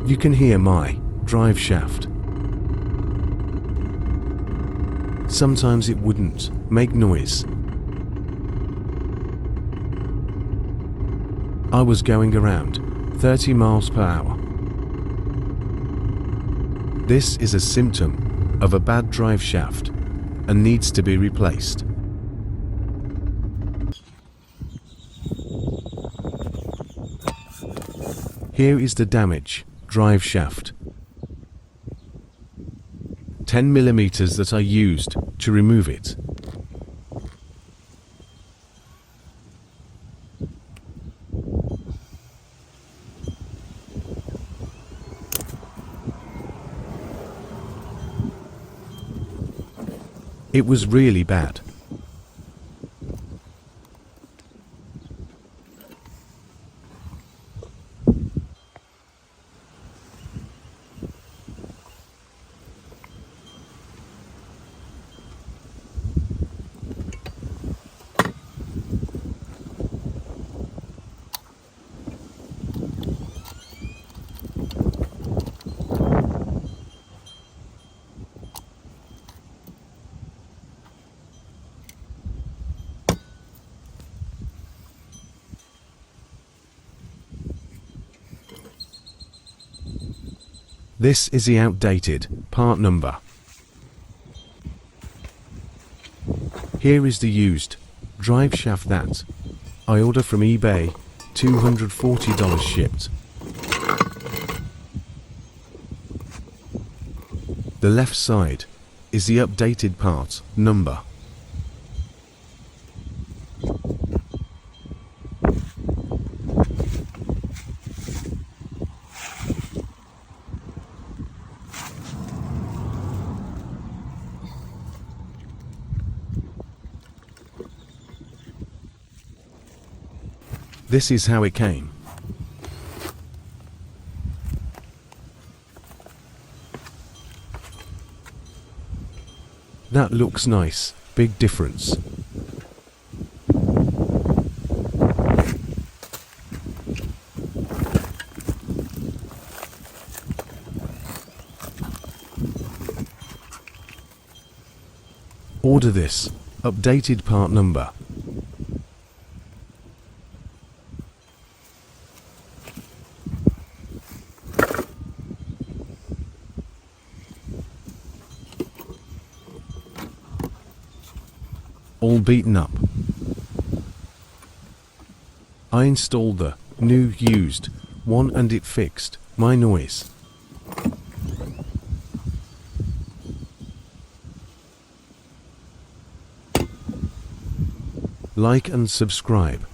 You can hear my drive shaft. Sometimes it wouldn't make noise. I was going around 30 miles per hour. This is a symptom of a bad drive shaft and needs to be replaced. Here is the damage drive shaft. 10 millimeters that I used to remove it. It was really bad. This is the outdated part number. Here is the used drive shaft that I ordered from eBay, $240 shipped. The left side is the updated part number. This is how it came. That looks nice, big difference. Order this updated part number. All beaten up. I installed the new used one and it fixed my noise. Like and subscribe.